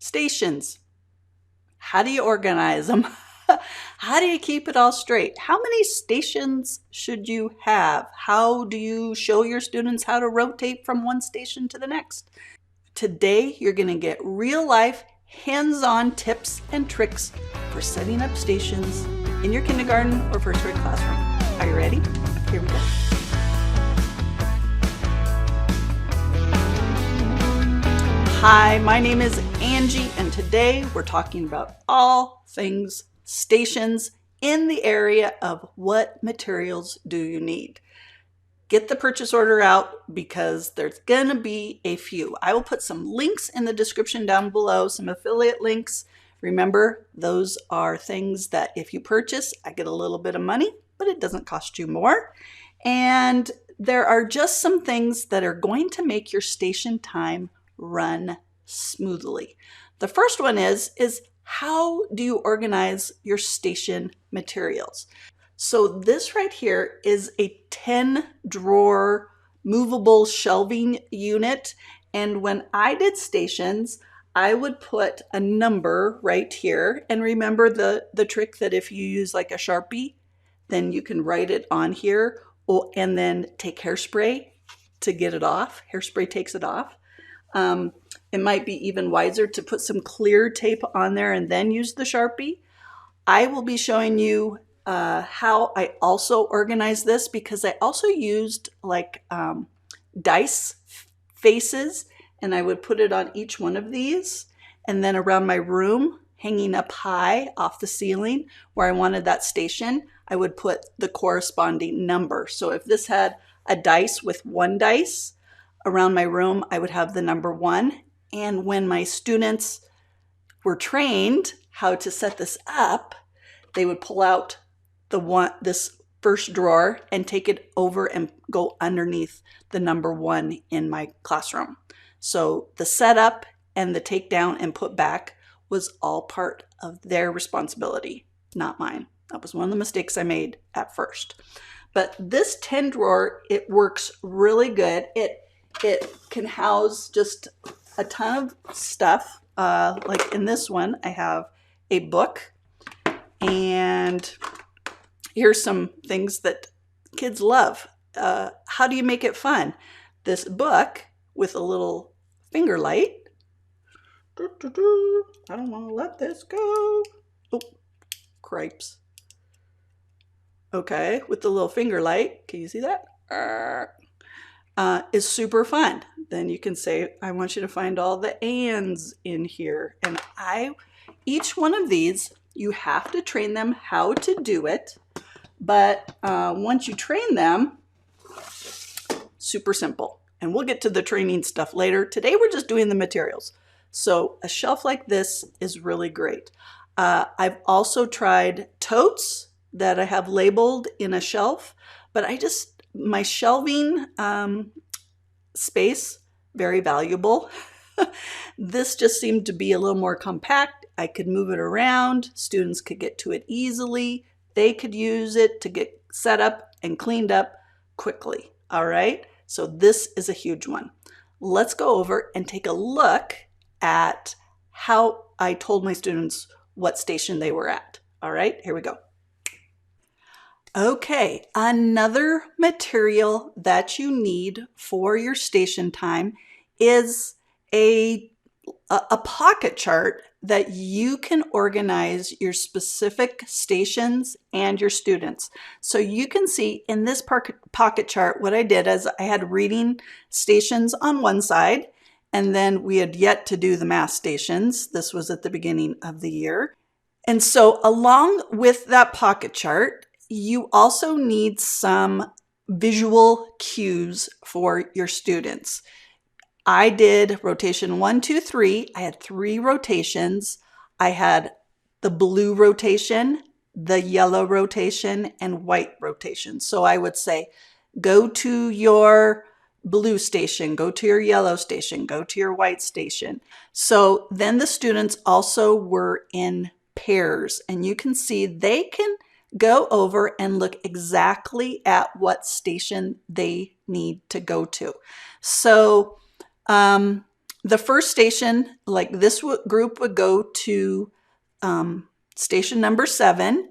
Stations. How do you organize them? How do you keep it all straight? How many stations should you have? How do you show your students how to rotate from one station to the next? Today, you're going to get real life, hands-on tips and tricks for setting up stations in your kindergarten or first grade classroom. Are you ready? Here we go. Hi, my name is Angie, and today we're talking about all things stations in the area of what materials do you need. Get the purchase order out because there's gonna be a few. I will put some links in the description down below, some affiliate links. Remember, those are things that if you purchase, I get a little bit of money, but it doesn't cost you more. And there are just some things that are going to make your station time run smoothly. The first one is how do you organize your station materials? So this right here is a 10-drawer movable shelving unit. And when I did stations, I would put a number right here. And remember the trick that if you use like a Sharpie, then you can write it on here and then take hairspray to get it off. Hairspray takes it off. It might be even wiser to put some clear tape on there and then use the Sharpie. I will be showing you how I also organize this because I also used like dice faces, and I would put it on each one of these, and then around my room, hanging up high off the ceiling where I wanted that station, I would put the corresponding number. So if this had a dice with one dice, around my room, I would have the number 1. And when my students were trained how to set this up, they would pull out this first drawer and take it over and go underneath the number 1 in my classroom. So the setup and the takedown and put back was all part of their responsibility, not mine. That was one of the mistakes I made at first. But this 10 drawer, it works really good. It can house just a ton of stuff. Like in this one, I have a book, and here's some things that kids love. How do you make it fun? This book with a little finger light. I don't want to let this go. Oh, cripes. Okay, with the little finger light. Can you see that? Is super fun. Then you can say, I want you to find all the ands in here. And each one of these, you have to train them how to do it. But once you train them, super simple. And we'll get to the training stuff later. Today, we're just doing the materials. So a shelf like this is really great. I've also tried totes that I have labeled in a shelf, but my shelving space, very valuable. This just seemed to be a little more compact. I could move it around. Students could get to it easily. They could use it to get set up and cleaned up quickly. All right, so this is a huge one. Let's go over and take a look at how I told my students what station they were at. All right, here we go. Okay, another material that you need for your station time is a pocket chart that you can organize your specific stations and your students. So you can see in this pocket chart, what I did is I had reading stations on one side, and then we had yet to do the math stations. This was at the beginning of the year. And so along with that pocket chart, you also need some visual cues for your students. I did rotation 1, 2, 3. I had 3 rotations. I had the blue rotation, the yellow rotation, and white rotation. So I would say, go to your blue station, go to your yellow station, go to your white station. So then the students also were in pairs, and you can see they can go over and look exactly at what station they need to go to. So The first station, like this group would go to station number 7.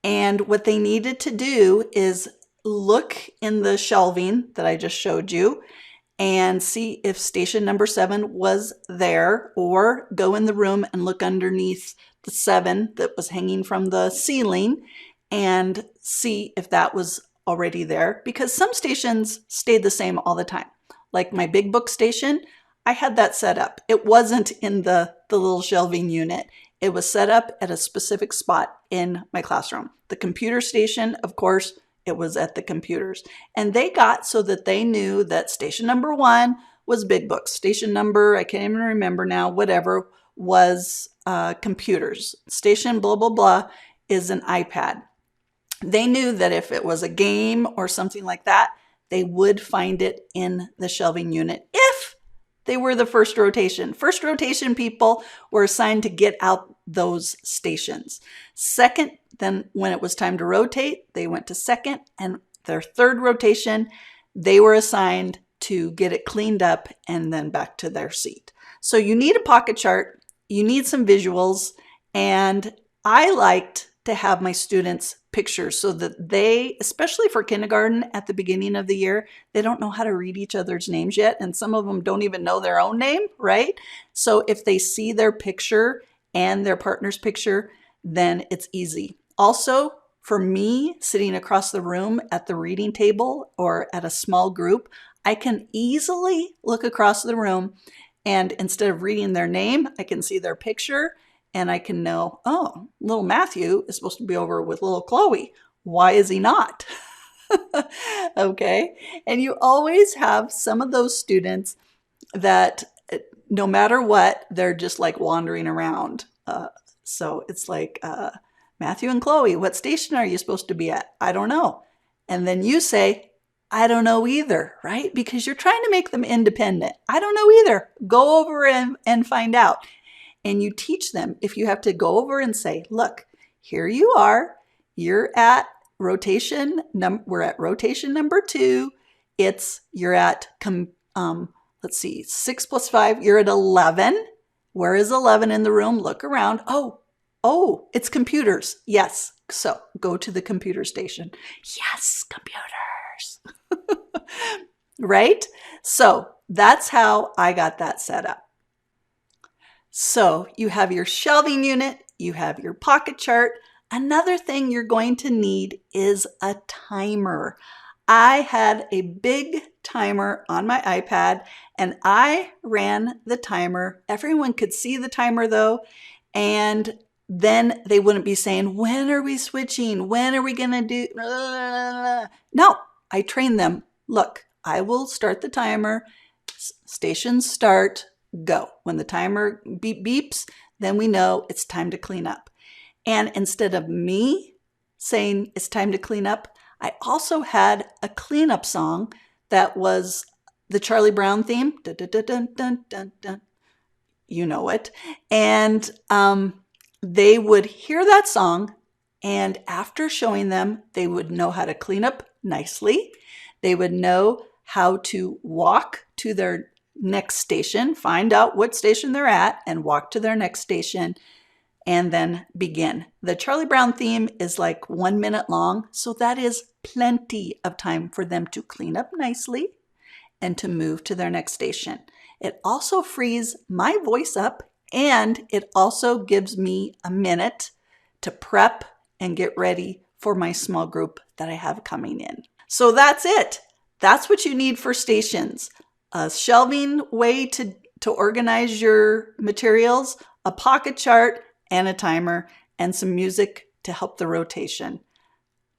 And what they needed to do is look in the shelving that I just showed you and see if station number 7 was there, or go in the room and look underneath the 7 that was hanging from the ceiling and see if that was already there, because some stations stayed the same all the time. Like my big book station, I had that set up. It wasn't in the little shelving unit. It was set up at a specific spot in my classroom. The computer station, of course, it was at the computers. And they got so that they knew that station number 1 was big books. Station number, I can't even remember now, whatever, was computers. Station blah, blah, blah is an iPad. They knew that if it was a game or something like that, they would find it in the shelving unit if they were the first rotation. First rotation people were assigned to get out those stations. Second, then when it was time to rotate, they went to second, and their third rotation, they were assigned to get it cleaned up and then back to their seat. So you need a pocket chart, you need some visuals, and I liked to have my students pictures so that they, especially for kindergarten at the beginning of the year, they don't know how to read each other's names yet, and some of them don't even know their own name, right? So if they see their picture and their partner's picture, then it's easy. Also, for me, sitting across the room at the reading table or at a small group, I can easily look across the room, and instead of reading their name, I can see their picture, and I can know, oh, little Matthew is supposed to be over with little Chloe. Why is he not? Okay. And you always have some of those students that no matter what, they're just like wandering around. So it's like, Matthew and Chloe, what station are you supposed to be at? I don't know. And then you say, I don't know either, right? Because you're trying to make them independent. I don't know either. Go over and find out. And you teach them, if you have to go over and say, look, here you are. You're at rotation. We're at rotation number 2. You're at, let's see, 6 plus 5. You're at 11. Where is 11 in the room? Look around. Oh, it's computers. Yes. So go to the computer station. Yes, computers. Right? So that's how I got that set up. So you have your shelving unit, you have your pocket chart. Another thing you're going to need is a timer. I had a big timer on my iPad, and I ran the timer. Everyone could see the timer though, and then they wouldn't be saying, when are we switching? When are we going to do? No, I trained them. Look, I will start the timer. Stations start, go. When the timer beeps, then we know it's time to clean up. And instead of me saying it's time to clean up, I also had a cleanup song that was the Charlie Brown theme. Dun, dun, dun, dun, dun, dun, dun. You know it. And they would hear that song, and after showing them, they would know how to clean up nicely. They would know how to walk to their next station, find out what station they're at, and walk to their next station, and then begin. The Charlie Brown theme is like 1 minute long, so that is plenty of time for them to clean up nicely and to move to their next station. It also frees my voice up, and it also gives me a minute to prep and get ready for my small group that I have coming in. So that's it. That's what you need for stations. A shelving way to organize your materials, a pocket chart, and a timer, and some music to help the rotation.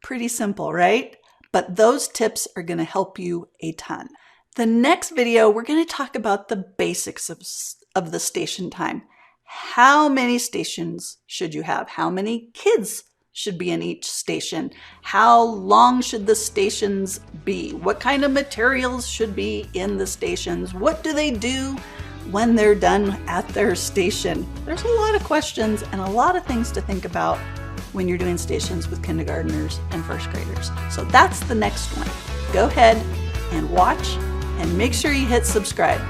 Pretty simple, right? But those tips are going to help you a ton. The next video, we're going to talk about the basics of the station time. How many stations should you have? How many kids should be in each station? How long should the stations be? What kind of materials should be in the stations? What do they do when they're done at their station? There's a lot of questions and a lot of things to think about when you're doing stations with kindergartners and first graders. So that's the next one. Go ahead and watch, and make sure you hit subscribe.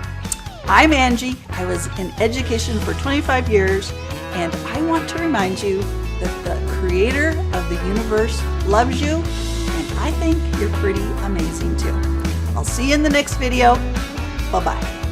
I'm Angie. I was in education for 25 years, and I want to remind you that the creator of the universe loves you, and I think you're pretty amazing too. I'll see you in the next video. Bye-bye.